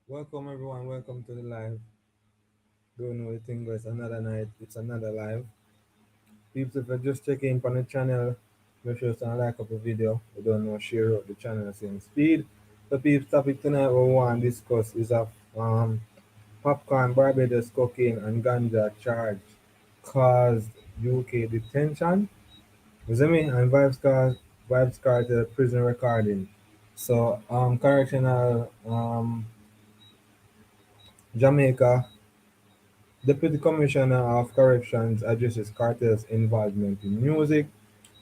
Welcome everyone, welcome to the live. Don't know the thing, but it's another night, it's another live. People, if you just check in on the channel, make sure to like up the video. We don't know, share out the channel same speed. The people topic tonight we want to discuss is of Popcaan, Barbados, cocaine and ganja charge caused UK detention. You see me? And Vibes Cartel prison recording. So correctional Jamaica Deputy Commissioner of Corrections addresses cartel's involvement in music,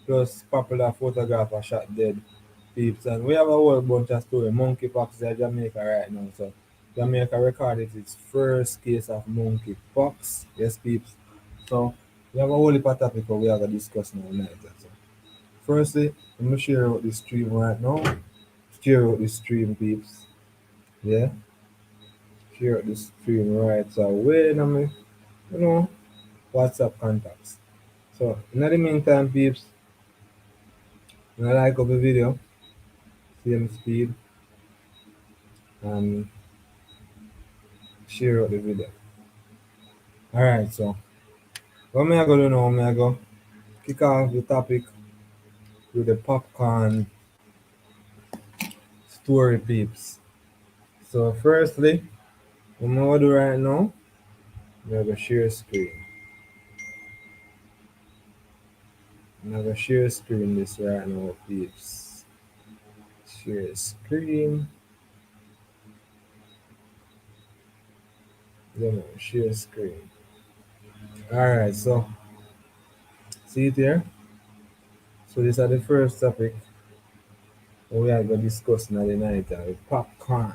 plus popular photographer shot dead peeps. And we have a whole bunch of story. Monkeypox in Jamaica right now. So Jamaica recorded its first case of monkeypox. Yes, peeps. So we have a whole heap of topic we have to discuss now tonight. So firstly, I'm gonna share out the stream right now. Share out the stream, peeps. Yeah, share out the stream right. So wait a minute, you know, WhatsApp contacts. So in the meantime, peeps, when I like up the video, same speed, and share out the video. Alright, so what me I go do now, me I go kick off the topic with the popcorn story, peeps. So firstly, what I'm gonna do right now, I'm gonna share screen. I'm gonna share screen this right now, peeps. Share screen. Then share screen. Alright, so see it here. So these are the first topic we are going to discuss now the night popcorn.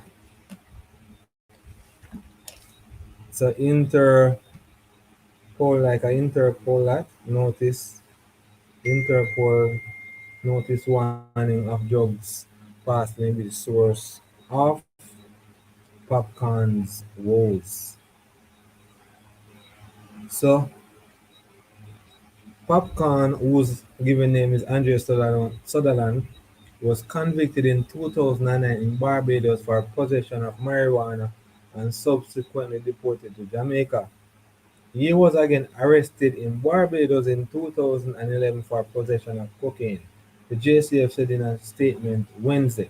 So Interpol Interpol notice warning of drugs past maybe the source of popcorn's woes. So Popcaan, whose given name is Andrea Sutherland, was convicted in 2009 in Barbados for possession of marijuana and subsequently deported to Jamaica. He was again arrested in Barbados in 2011 for possession of cocaine, the JCF said in a statement Wednesday.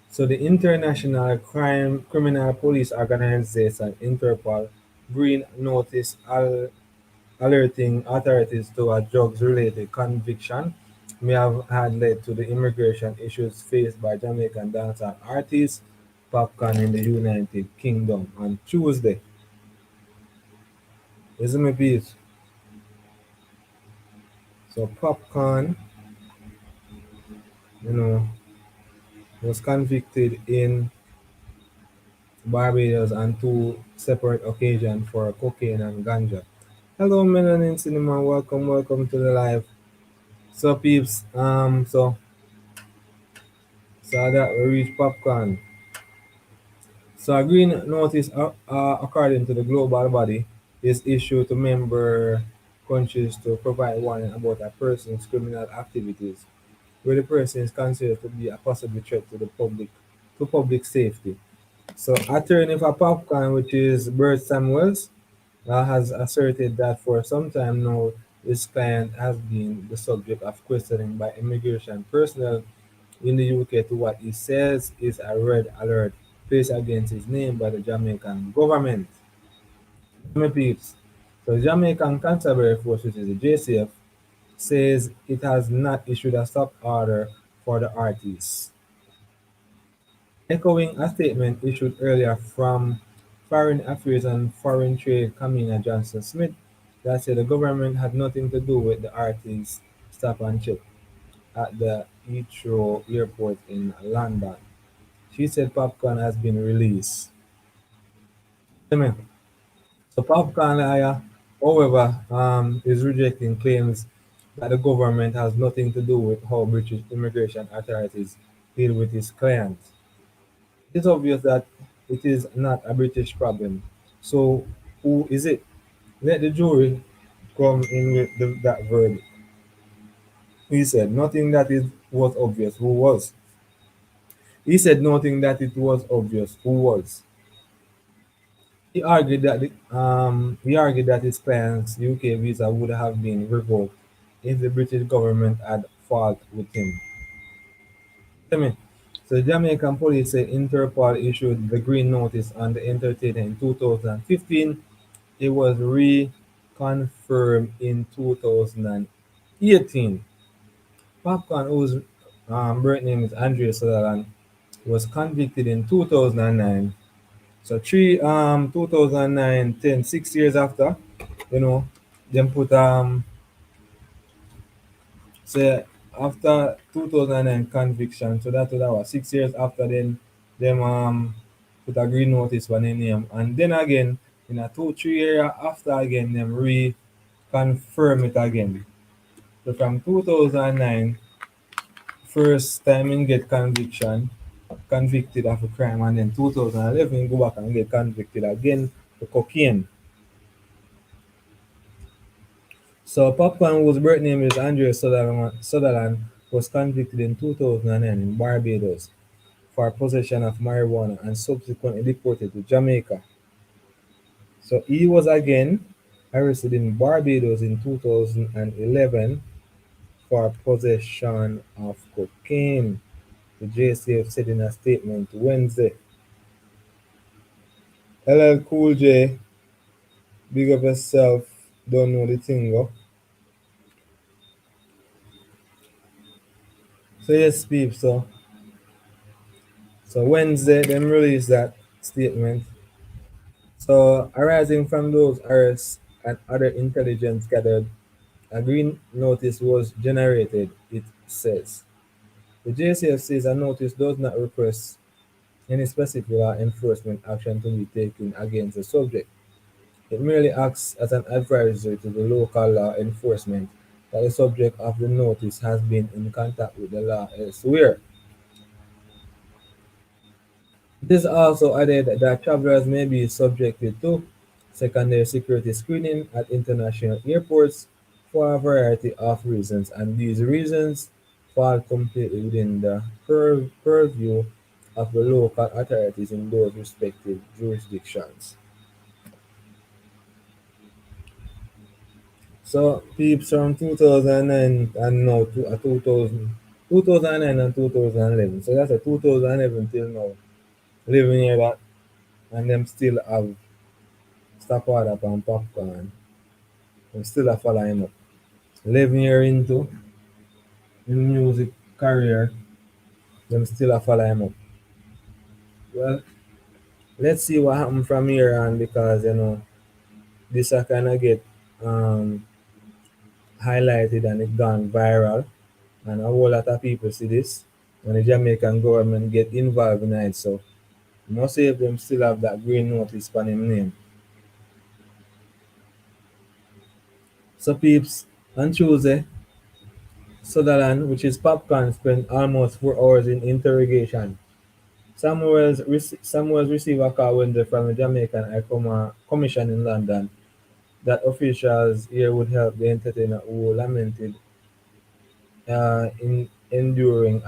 So the International Criminal Police Organization Interpol green notice alerting authorities to a drugs-related conviction may have had led to the immigration issues faced by Jamaican dancehall artist Popcaan in the United Kingdom on Tuesday. Isn't it, peace? So Popcaan, you know, was convicted in Barbados on two separate occasions for cocaine and ganja. Hello, Melanin Cinema. Welcome to the live. So, peeps. So that we reach Popcaan. So a green notice, according to the global body, is issued to member countries to provide warning about a person's criminal activities, where the person is considered to be a possible threat to the public safety. So attorney for Popcaan, which is Bert Samuels, has asserted that for some time now, his client has been the subject of questioning by immigration personnel in the UK to what he says is a red alert placed against his name by the Jamaican government. My peeps. So Jamaican Constabulary Force, which is the JCF, says it has not issued a stop order for the artists, echoing a statement issued earlier from Foreign Affairs and Foreign Trade Commissioner Johnson Smith that said the government had nothing to do with the artists' stop and check at the Heathrow Airport in London. She said Popcaan has been released. Amen. So Popcaan, however, is rejecting claims that the government has nothing to do with how British immigration authorities deal with his clients. It is obvious that it is not a British problem. So who is it? Let the jury come in with that verdict. He said nothing that it was obvious who was. He said nothing that it was obvious who was. he argued that his client's UK visa would have been revoked if the British government had fought with him. Tell me. So Jamaican police say Interpol issued the green notice on the entertainer in 2015. It was reconfirmed in 2018. Popcaan, whose birth name is Andrea Sutherland, was convicted in 2009. So 2009, 10, 6 years after, you know, them put say after 2009 conviction, so that was 6 years after then them put a green notice for their name, and then again in a 2 3 year after again them reconfirm it again. So from 2009, first time in get convicted of a crime, and then 2011 go back and get convicted again for cocaine. So Popcaan, whose birth name is Andrea Sutherland, was convicted in 2009 in Barbados for possession of marijuana and subsequently deported to Jamaica. So he was again arrested in Barbados in 2011 for possession of cocaine. The JCF said in a statement Wednesday. LL Cool J, big up yourself, don't know the thing go. So yes, peeps, so Wednesday them released that statement. So arising from those arrests and other intelligence gathered, a green notice was generated, it says. The JCF says a notice does not request any specific law enforcement action to be taken against the subject. It merely acts as an advisory to the local law enforcement that the subject of the notice has been in contact with the law elsewhere. It is also added that travelers may be subjected to secondary security screening at international airports for a variety of reasons, and these reasons fall completely within the purview of the local authorities in those respective jurisdictions. So, peeps from 2009 and now to 2009 and 2011. So that's a 2011 till now. Living here that, and them still have stop order upon Popcaan. Them still a follow him up. 11 year into in music career, them still a follow him up. Well, let's see what happens from here on, because this a kind of get um, highlighted and it gone viral, and a whole lot of people see this, and the Jamaican government get involved in it. So must say if them still have that green notice on him name. So peeps, on Tuesday, Sutherland, which is Popcaan, spent almost 4 hours in interrogation. Samuels received a call Wednesday from the Jamaican High Commission in London that officials here would help the entertainer, who lamented in enduring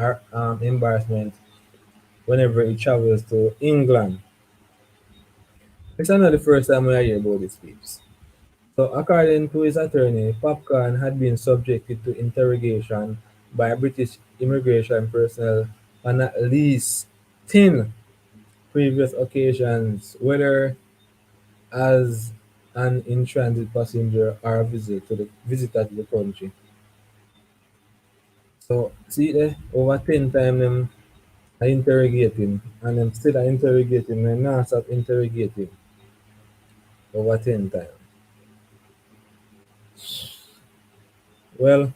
embarrassment whenever he travels to England. It's not the first time I hear about this, peeps. So, according to his attorney, Popcaan had been subjected to interrogation by British immigration personnel on at least 10 previous occasions, whether as an in transit passenger or a visitor to the country. So, see there, over 10 times them I interrogate him, and them still I interrogate him, and not stop interrogating over 10 times. Well,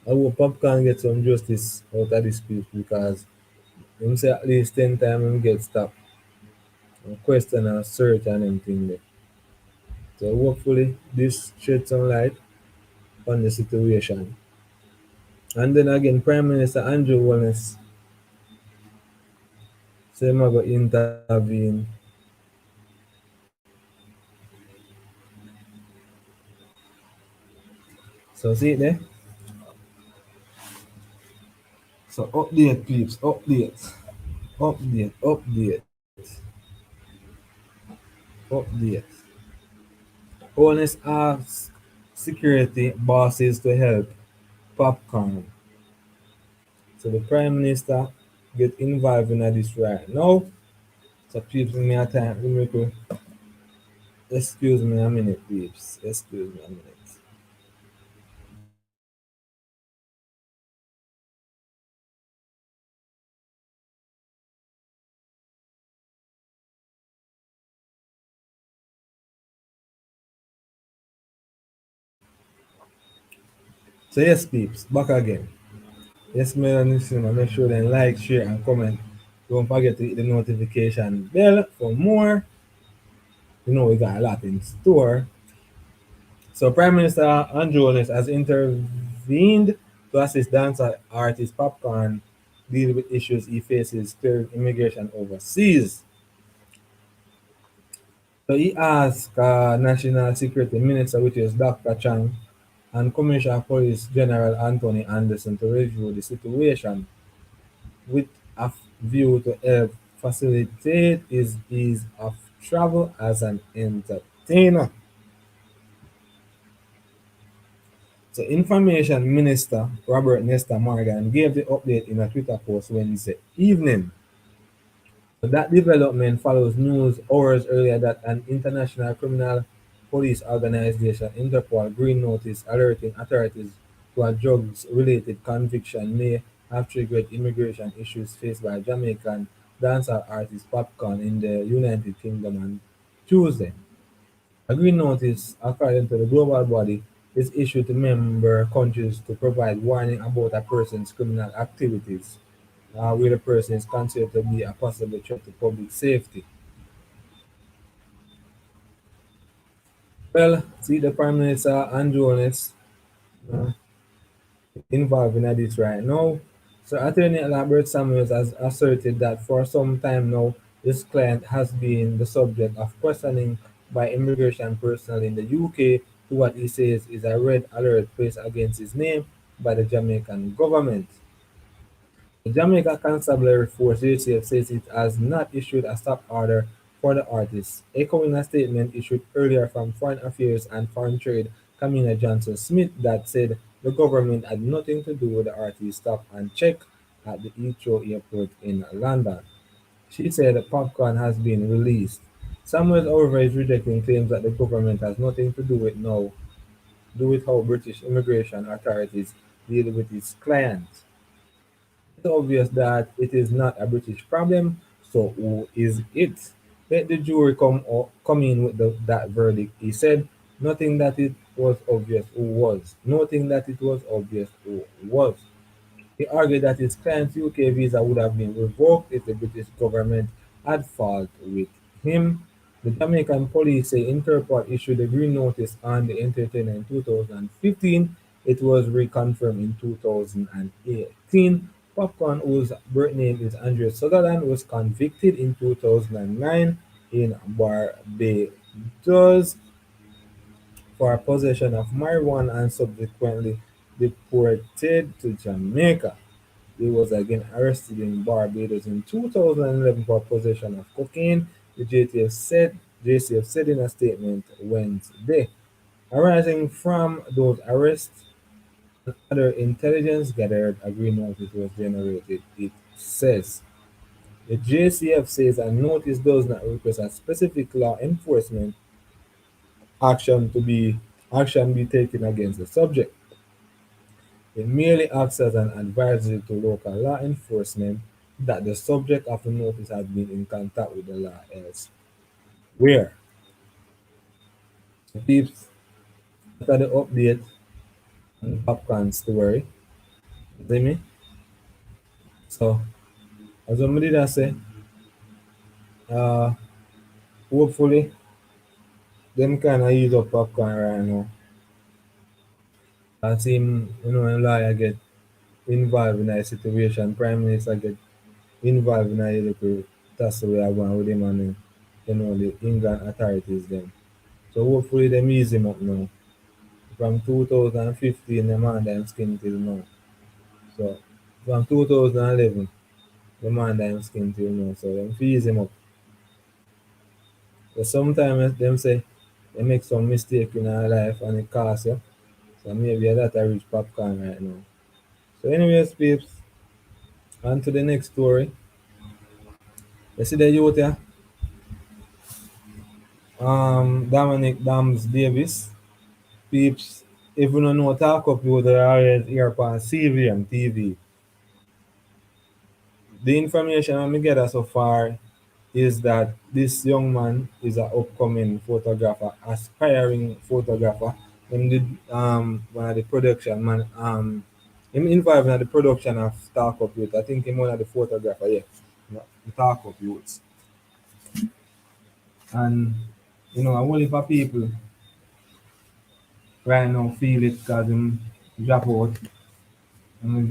I hope Popcaan get some justice out of this piece, because him say at least 10 times him get stopped and question and search and anything there. So hopefully this shed some light on the situation. And then again, Prime Minister Andrew Wallace say him a go intervene. So see it there? So update peeps, update, update, update. Update. Honest asks security bosses to help Popcaan. So the Prime Minister get involved in this right now. So people me a time, give me excuse me a minute, peeps. Excuse me a minute. So yes, peeps, back again. Yes, man, listen, make sure then like, share, and comment. Don't forget to hit the notification bell for more. You know we got a lot in store. So Prime Minister Andrew Holness has intervened to assist dancer artist Popcorn deal with issues he faces clearing immigration overseas. So he asked National Security Minister, which is Dr. Chang, and Commissioner of Police General Anthony Anderson to review the situation with a view to help facilitate his ease of travel as an entertainer. So Information Minister Robert Nesta Morgan gave the update in a Twitter post Wednesday evening. So that development follows news hours earlier that an international criminal police organization, Interpol, green notice alerting authorities to a drugs-related conviction may have triggered immigration issues faced by Jamaican dancehall artist Popcaan in the United Kingdom on Tuesday. A green notice, according to the global body, is issued to member countries to provide warning about a person's criminal activities where the person is considered to be a possible threat to public safety. Well, see the Prime Minister Andrew Holness uh, involved in this right now. So Attorney Albert Samuels has asserted that for some time now, his client has been the subject of questioning by immigration personnel in the UK to what he says is a red alert placed against his name by the Jamaican government. The Jamaica Constabulary Force (JCF) says it has not issued a stop order for the artist, echoing a statement issued earlier from Foreign Affairs and Foreign Trade Commissioner Johnson Smith that said the government had nothing to do with the artist's stop and check at the Heathrow Airport in London. She said the popcorn has been released. Samuel, however, is rejecting claims that the government has nothing to do with how British immigration authorities deal with its clients. It's obvious that it is not a British problem, so who is it? Let the jury come in with that verdict. He said, nothing that it was obvious who was. Nothing that it was obvious who was. He argued that his client's UK visa would have been revoked if the British government had filed with him. The Jamaican police say Interpol issued a green notice on the entertainer in 2015. It was reconfirmed in 2018. Popcorn, whose birth name is Andrea Sutherland, was convicted in 2009 in Barbados for possession of marijuana and subsequently deported to Jamaica. He was again arrested in Barbados in 2011 for possession of cocaine, the JCF said in a statement Wednesday. Arising from those arrests and other intelligence gathered, a green notice was generated, it says. The JCF says a notice does not request a specific law enforcement action to be action be taken against the subject. It merely acts as an advisory to local law enforcement that the subject of the notice has been in contact with the law elsewhere. So peeps, after the update on the popcorn story, see me? So as I did I say, uh hopefully them kinda use up popcorn right now. I see him, when lawyer get involved in a situation, Prime Minister get involved in a little tussle we are going with him and the England authorities them. So hopefully them ease him up now. From 2015 the man them skin till now. So from 2011 the man them skin till now. So them ease him up. But sometimes them say they make some mistake in our life and it costs you. So maybe that I reach popcorn right now. So anyways, peeps, on to the next story. You see the youth here? Dominic Dams Davis. Peeps, if you don't know talk up you they always hear on CVM TV. The information I get so far is that this young man is an upcoming photographer, aspiring photographer. Him did one of the production man him involved in the production of Talk Up Youth. I think him one of the photographer, yeah. The Talk Up Youths. And a whole heap of people right now feel it because him drop out and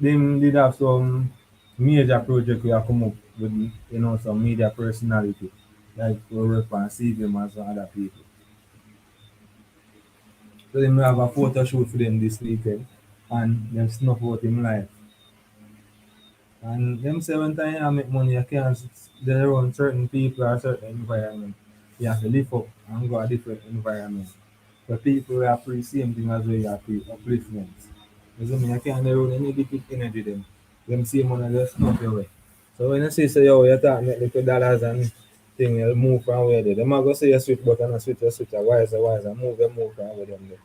them did have some major project we have come up with some media personality like we work on CVM and some other people. So them have a photo shoot for them this weekend and them snuff out him life. And them say when time you make money you can't stay around certain people or certain environment. You have to live up and go a different environment. The people who are free same thing as we are free upliftment. You see me, I can't around any negative energy them. Them same money just snuff away. So when you say yo you talk make little dollars and thing you move from where they them are go say you switch button and switch a wiser move from where them there.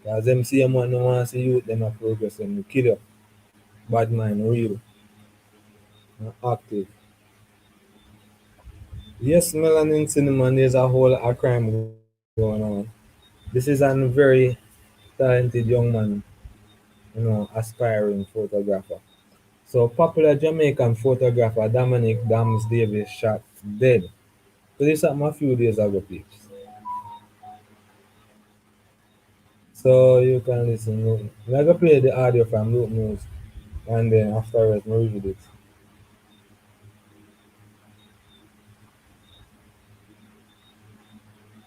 Cause them same one no want see you them a progress them kill you. Bad mind real and active. Yes, melanin cinema there's a whole a crime going on. This is a very talented young man, aspiring photographer. So popular Jamaican photographer Dominic Dams Davis shot dead. So this happened a few days ago, peeps. So you can listen. I'm gonna play the audio from Loop News and then afterwards we read it.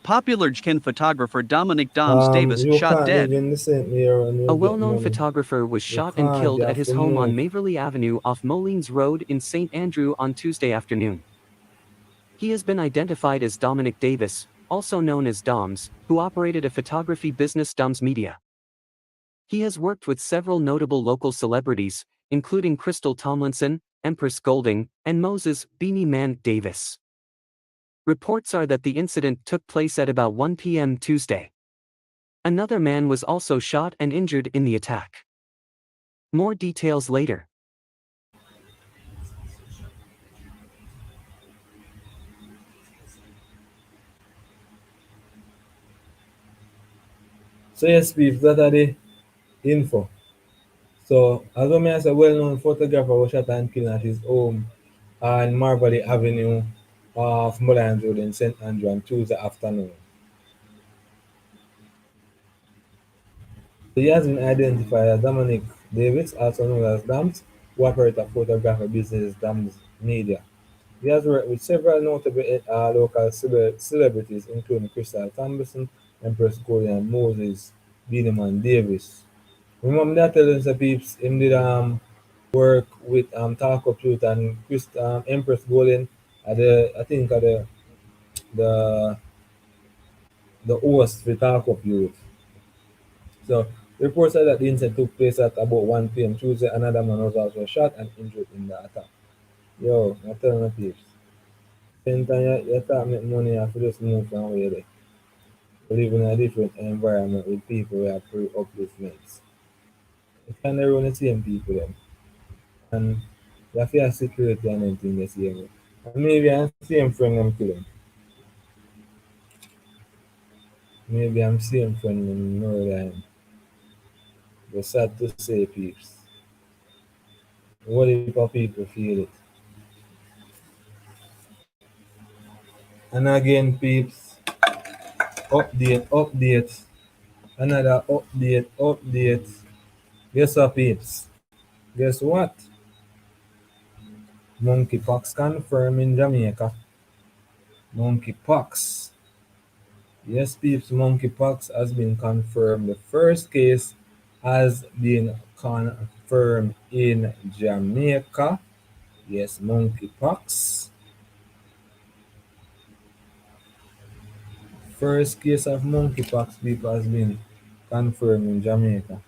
Popular Jamaican photographer Dominic Dams Davis You shot can't live dead. in the St. Mirror and A you get well-known money. photographer was You shot and can't, killed you at have his to home on move. Maverley Avenue off Moleens Road in St. Andrew on Tuesday afternoon. He has been identified as Dominic Davis, also known as Doms, who operated a photography business Doms Media. He has worked with several notable local celebrities, including Crystal Tomlinson, Empress Golding, and Moses Beanie Man Davis. Reports are that the incident took place at about 1 p.m. Tuesday. Another man was also shot and injured in the attack. More details later. So yes, peeps, that are the info. So as well as a well-known photographer was shot and killed at his home on Marvally Avenue of Mullins Road in St. Andrew on Tuesday afternoon. So he has been identified as Dominic Davis, also known as Dams, who operates a photography business Dams Media. He has worked with several notable local celebrities, including Crystal Thompson, Empress Goldie, and Moses Beaneman Davis. Remember that telling the peeps him did work with Talk Up Truth and Empress Golden at the I think at the the host for Talk Up Youth. So reports said that the incident took place at about 1 p.m. Tuesday. Another man was also shot and injured in the attack. Yo, I tell my peeps. Same time you start make money, you have to just move from where they live in a different environment with people who have pre upliftments. You can't run the same people then. And you have to have security and everything the same way. And maybe I'm same friend them kill him. Maybe I'm same friend them murder him. But sad to say peeps. What if people feel it? And again peeps, update, another update. Guess what peeps? Guess what? Monkeypox confirmed in Jamaica. Monkeypox. Yes, peeps, monkeypox has been confirmed. The first case has been confirmed in Jamaica. Yes, monkeypox. First case of monkeypox people has been confirmed in Jamaica.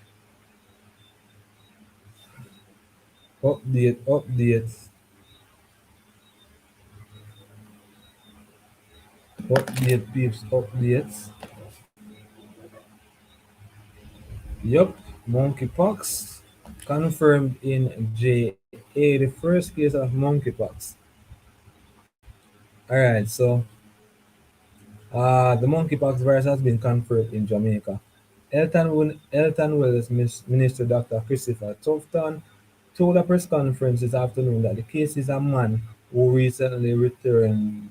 Update, peeps, updates. Yup, monkeypox confirmed in JA, the first case of monkeypox. Alright, so the monkeypox virus has been confirmed in Jamaica. Health and Wellness Minister Dr. Christopher Tufton told a press conference this afternoon that the case is a man who recently returned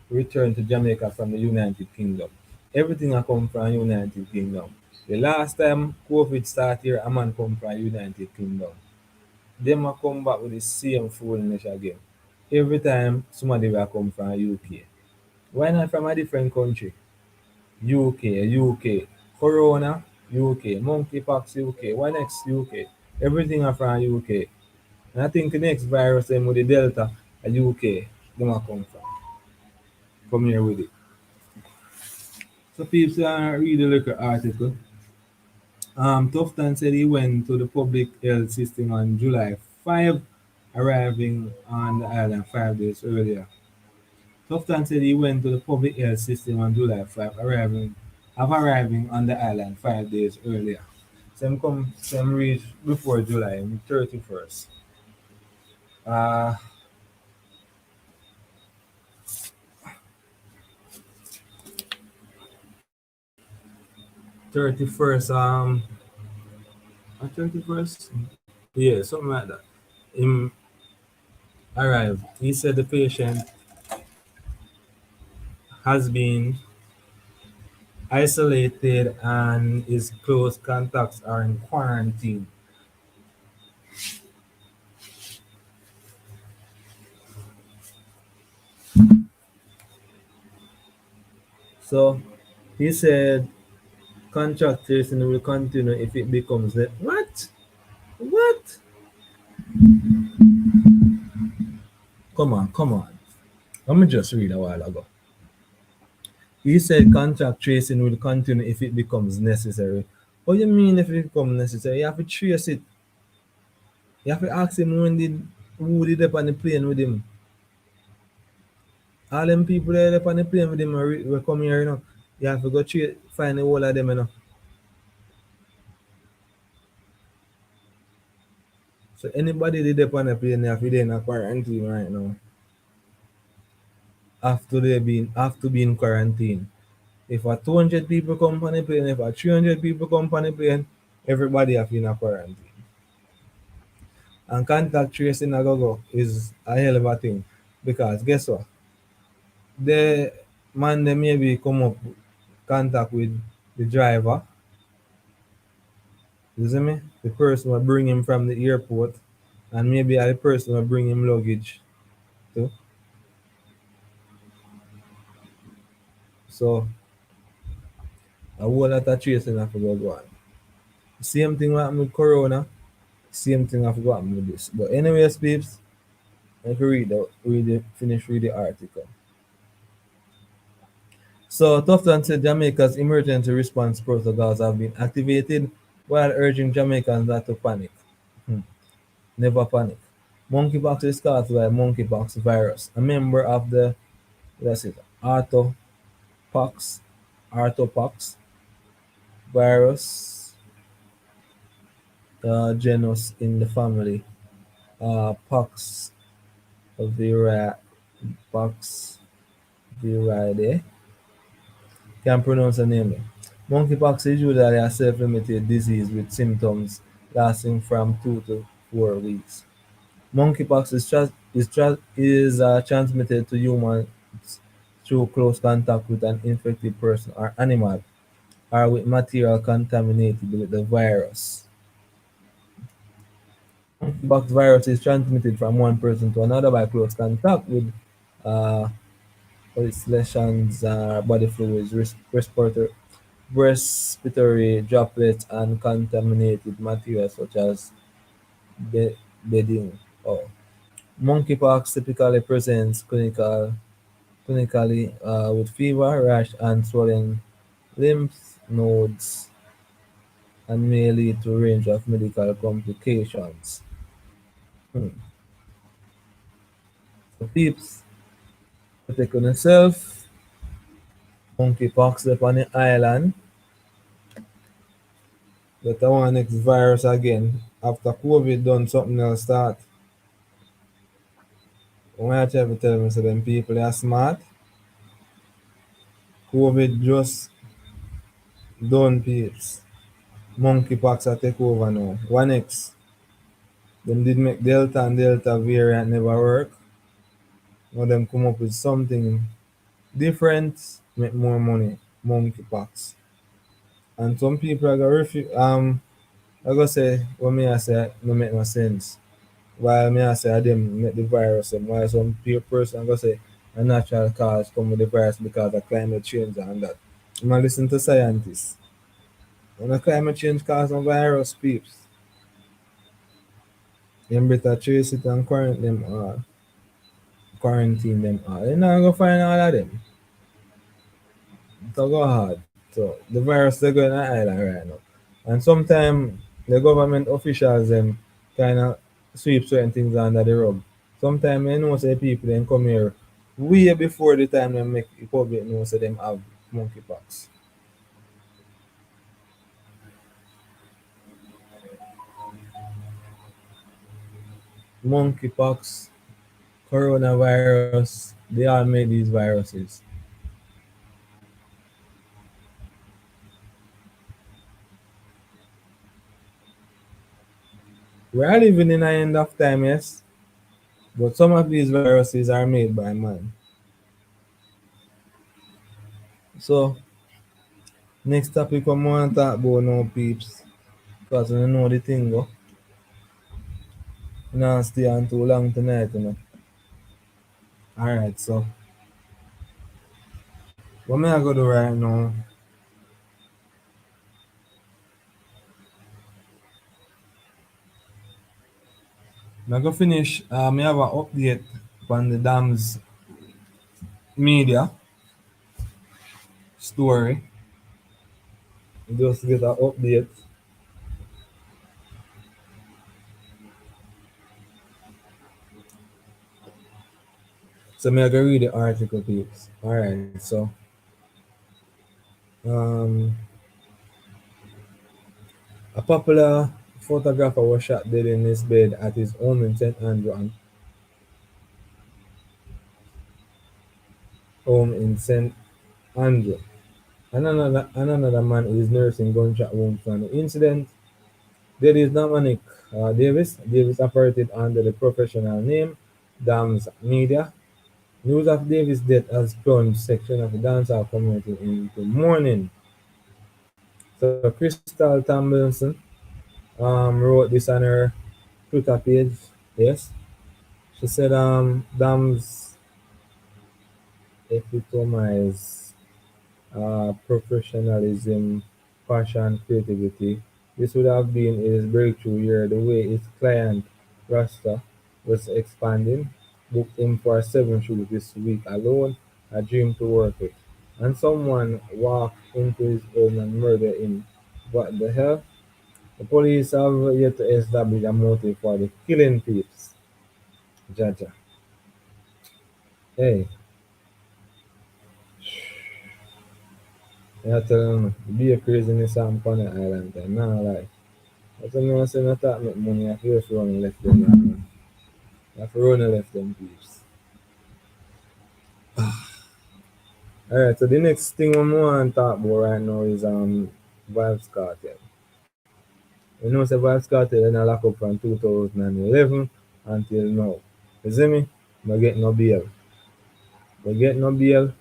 to Jamaica from the United Kingdom. Everything I come from United Kingdom. The last time COVID started here, a man come from United Kingdom. Them a come back with the same foolishness again. Every time somebody will come from UK. Why not from a different country? UK. Corona, UK. Monkeypox, UK. Why next UK? Everything are from UK. And I think the next virus them with the Delta, a UK, them a come from. Come here with it. So people read the little article. Tufton said he went to the public health system on July 5, arriving on the island 5 days earlier. Tufton said he went to the public health system on July 5, arriving on the island 5 days earlier. Some reach before July 31st. 31st, 31st? Yeah, something like that. Him arrived. He said the patient has been isolated and his close contacts are in quarantine. So he said contact tracing will continue if it becomes what? What? Come on. Let me just read a while ago. He said contact tracing will continue if it becomes necessary. What do you mean if it becomes necessary? You have to trace it. You have to ask him who did up on the plane with him. All them people that up on the plane with him will come here, you know. You have to go find the whole of them, you know. So anybody did up on the plane, they have to be in a quarantine right now. Have to be in quarantine. If a 200 people come on the plane, if a 300 people come on the plane, everybody have to be in a quarantine. And contact tracing a go is a hell of a thing. Because guess what? The man they maybe come up contact with the driver. You see me? The person will bring him from the airport, and maybe the person will bring him luggage too. So a whole lot of tracing have to go on. Same thing happened with Corona. Same thing have to go on with this. But anyways, peeps, if you read the article. So Tufton said Jamaica's emergency response protocols have been activated while urging Jamaicans not to panic. Never panic. Monkeypox is caused by monkeypox virus, a member of the orthopox orthopox virus genus in the family pox pox viridae. Can pronounce the name. Monkeypox is usually a self-limited disease with symptoms lasting from 2 to 4 weeks. Monkeypox is transmitted to humans through close contact with an infected person or animal, or with material contaminated with the virus. Monkeypox virus is transmitted from one person to another by close contact with uh, lesions, body fluids, respiratory droplets, and contaminated materials such as bedding. Oh. Monkeypox typically presents clinical clinically with fever, rash, and swollen lymph nodes, and may lead to a range of medical complications. Hmm. So peeps, protect on yourself. Monkeypox up on the island. That I want next virus again. After COVID done something else start. When I try to tell me so them people are smart, COVID just done peeps. Monkeypox are take over now. One X. Them did make Delta and Delta variant never work. Now them come up with something different, make more money. Monkeypox. And some people are gonna I gonna say what me I say no make no sense. While me I say I them make the virus and while some person I gonna say a natural cause come with the virus because of climate change and that. I'm gonna listen to scientists. When the climate change cause a virus peeps, you better trace it and quarantine them all. You're not gonna find all of them. So go hard. So the virus they go in the island right now. And sometimes the government officials them kind of sweep certain things under the rug. Sometimes you know say people then come here way before the time they make the public know say them have monkeypox. Monkeypox, coronavirus, they all made these viruses. We are living in an end of time, yes, but some of these viruses are made by man. So next topic we want to talk about now, peeps, because we know the thing go. We not stay on too long tonight, you know. Alright, so what me I go do right now, I go finish me have an update on the dams media story. Just get an update. So me I go read the article, peeps. Alright, so um a popular photographer was shot dead in his bed at his home in St. Andrew and home in St. Andrew. And another man is nursing gunshot wound from the incident. There is Dominic Davis. Davis operated under the professional name Dams Media. News of Davis' death has plunged section of the dancehall community into mourning. So Crystal Tomlinson wrote this on her Twitter page. Yes, she said Dams epitomize professionalism, passion, creativity. This would have been his breakthrough year. The way his client Rasta was expanding, booked him for 7 shows this week alone, a dream to work with. And someone walked into his home and murdered him. What the hell? The police have yet to establish a motive for the killing peeps. Jaja. Hey, I tell them, be a craziness on the island. Nah, like. As I know, say not that make money, I feel for run left them, man. I have to run and left them peeps. Alright, so the next thing we want to talk about right now is Vibes Cartel. You know say Vibes Cartel in a lock up from 2011 until now. You see me? They get no bail. They get no bail,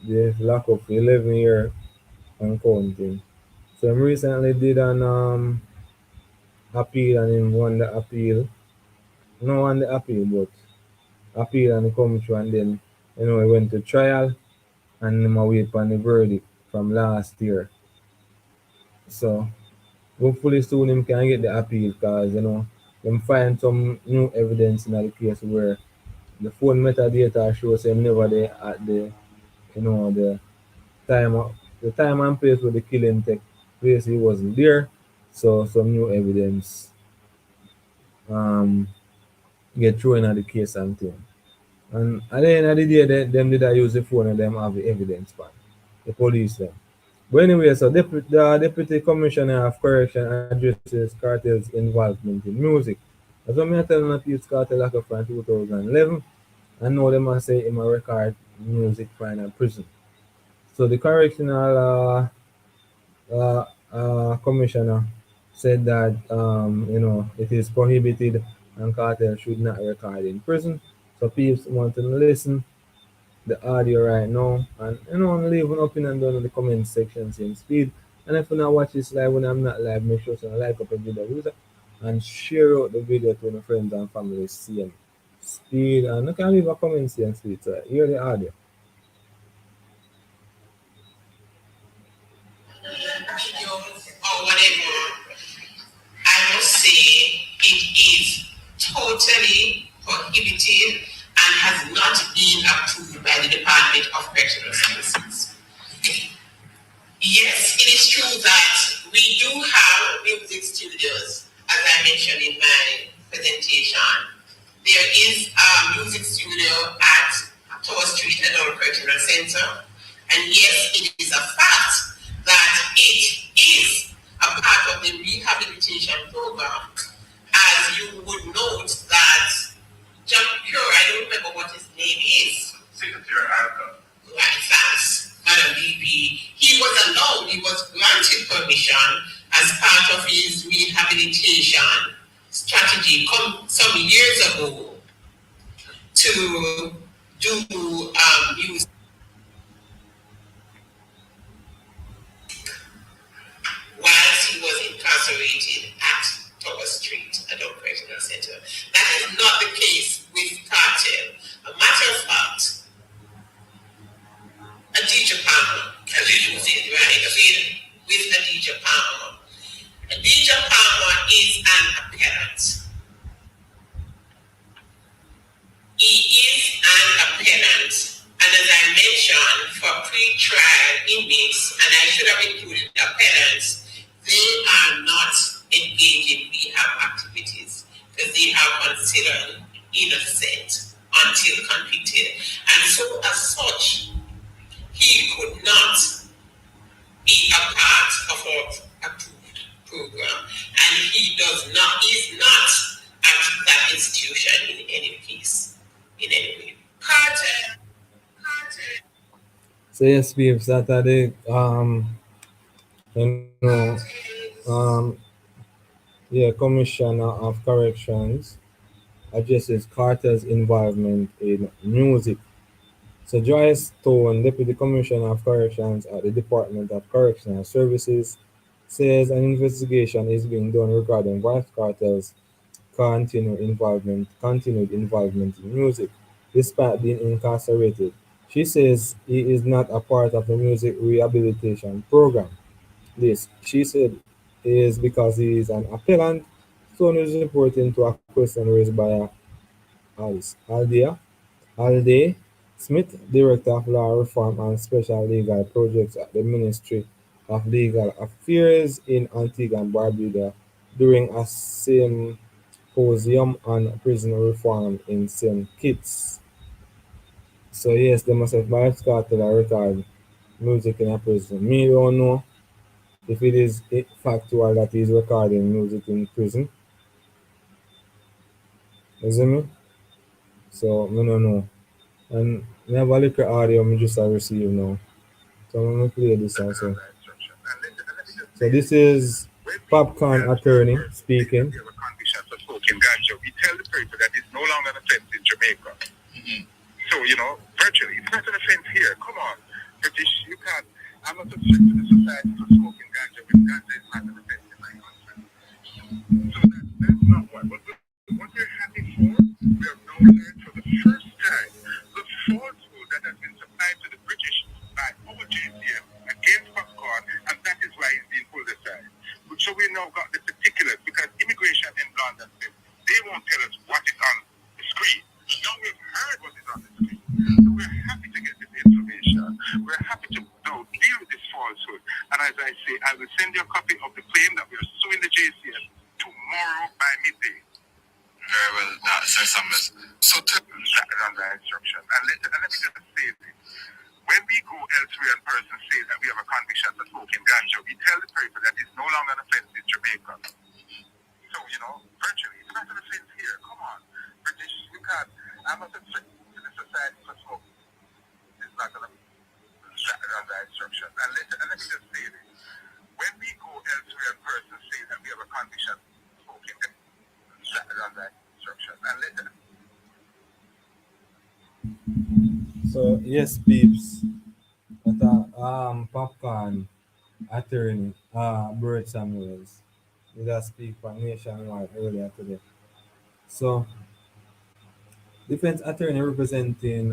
they lock up for 11 years and counting. So him recently did an appeal and him won the appeal. No won the appeal but appeal and he come through and then he went to trial and him await for the verdict from last year. So hopefully soon him can get the appeal because them find some new evidence in the case where the phone metadata shows him never there at the time the time and place where the killing took place. He wasn't there, so some new evidence um get thrown at the case and thing. And at the end of the day, them did I use the phone and them have the evidence part. The police them. But anyway, so the Deputy Commissioner of Correction addresses cartel's involvement in music. As what me I tell them Peace Cartel like from 2011, and now them a say him a record music fine in prison. So the correctional commissioner said that it is prohibited and cartel should not record in prison. So people want to listen the audio right now and leave an opinion down in the comment section same speed. And if you not watch this live when I'm not live, make sure to like up the video user and share out the video to your friends and family same speed, and you can leave a comment same speed so hear the audio. Or whatever, I must say it is totally prohibited and has not been approved by the Department of Correctional Services. Yes, it is true that we do have music studios, as I mentioned in my presentation. There is a music studio at Tower Street Adult Correctional Center, and yes, it is a fact that it is a part of the rehabilitation program. As you would note that John Pure, I don't remember what his name is. Secretary Alka. Right, thanks, Madam DP. He was allowed, he was granted permission as part of his rehabilitation strategy some years ago to do music whilst he was incarcerated at Tower Street Adult Correctional Center. That is not the case with Kartel. A matter of fact, Adidja Palmer, as you said, right? With Adidja Palmer. Adidja Palmer is an appellant. He is an appellant, and as I mentioned, for pre-trial inmates, and I should have included appellants, they are not engaged in rehab activities because they are considered innocent until convicted. And so as such, he could not be a part of our approved program. And he is not at that institution in any case, in any way. Kartel. So yes, people, Saturday, you know, um, yeah, Commissioner of Corrections addresses Carter's involvement in music. So Joyce Stone, Deputy Commissioner of Corrections at the Department of Correctional Services, says an investigation is being done regarding Vybz Cartel's continued involvement in music, despite being incarcerated. She says he is not a part of the music rehabilitation program. This, she said, is because he is an appellant. Stone is reporting to a question raised by Alde Smith, Director of Law Reform and Special Legal Projects at the Ministry of Legal Affairs in Antigua and Barbados, during a symposium on prison reform in St. Kitts. So yes, they must have bypassed the record music in a prison. Me don't know if it is factual that he's recording music in prison. You see me? So me don't know. And me have a little audio me just receive now. So I'm gonna play this also. So this is Popcaan attorney speaking. We tell the people that it's no longer an offense in Jamaica. Mm-hmm. So, virtually, it's not an offense here. Come on, British, you can't. I'm not subject to the society for smoking ganja when ganja is not an offense in my country. So that's not what we're happy for. We have now learned for the first time the falsehood that has been supplied to the British by our JCM against Popcaan, and that is why it's being pulled aside. So we now got the particulars because immigration in London, they won't tell us what is on the screen. Now we've heard We're happy to deal with this falsehood. And as I say, I will send you a copy of the claim that we are suing the JCS tomorrow by midday. Very well, Sir Summers. So tell me that under instruction. And let me just say this. When we go elsewhere and persons say that we have a conviction for smoking ganja, we tell the people that it's no longer an offense in Jamaica. So, virtually, it's not an offense here. Come on. British, you can't. I'm not a threat to the society for smoke. It's not going to be under instruction. And let me just say this. When we go elsewhere and persons say that we have a conviction for smoking, it's under instruction. And So yes, peeps. But Popcaan attorney, Bert Samuels, did I speak for Nationwide earlier today. So defense attorney representing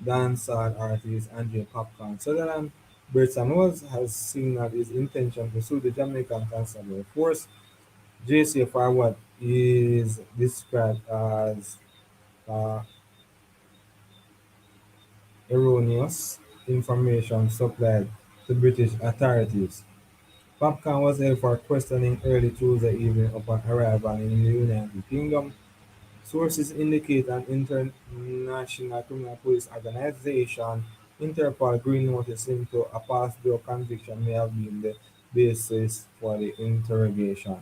dancehall artist Andre Popcaan. Sutherland Bert Samuels has signaled his intention to sue the Jamaican Constabulary Force JC for what is described as uh, erroneous information supplied to British authorities. Popcaan was held for questioning early Tuesday evening upon arrival in the United Kingdom. Sources indicate an international criminal police organization, Interpol, green notice into a past drug conviction may have been the basis for the interrogation.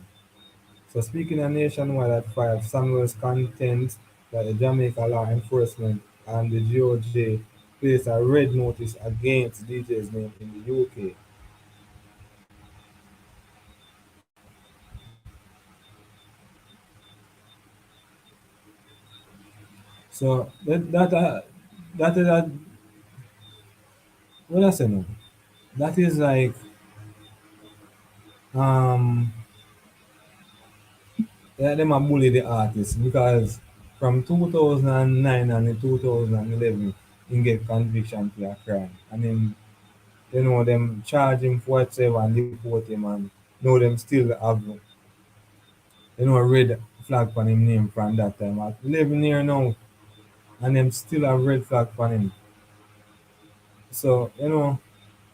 So speaking a nationwide at 5, Samuels contends that the Jamaica law enforcement and the GOJ placed a red notice against DJ's name in the UK. So that is a what I say now. That is like um them a bully the artist because from 2009 and in 2011 he get conviction for a crime and then them charge him for whatever and deport him and now them still have a red flag on him name from that time. At 11 year now and them still have red flag on him. So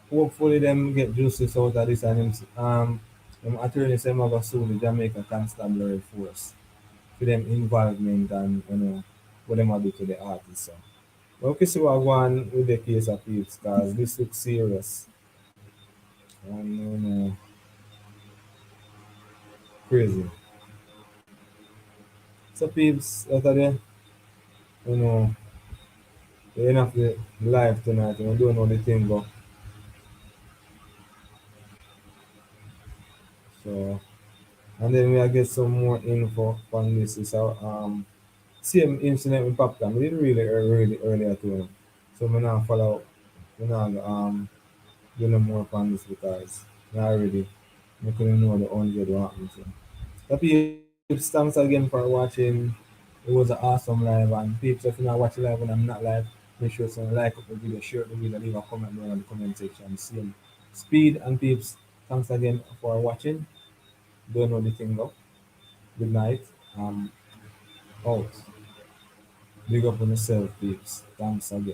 hopefully them get justice out of this and them attorney say them go sue the Jamaica Constabulary Force for them involvement and what them a do to the artist. So but we can see what go on with the case of Peeps because this looks serious and crazy. So Peeps out of there, you know, the end of the live tonight, don't know the thing go. So and then we get some more info on this is how same incident with Popcaan. We did really earlier too. So we now follow we now do no more on this because we already we couldn't know the 100 what happened. So peeps, thanks again for watching. It was an awesome live and peeps if you're not watching live when I'm not live, make sure to like up the video, share the video, leave a comment down in the comment section. Same speed and peeps, thanks again for watching. Don't know the thing though. Good night. Out. Big up on yourself, peeps. Thanks again.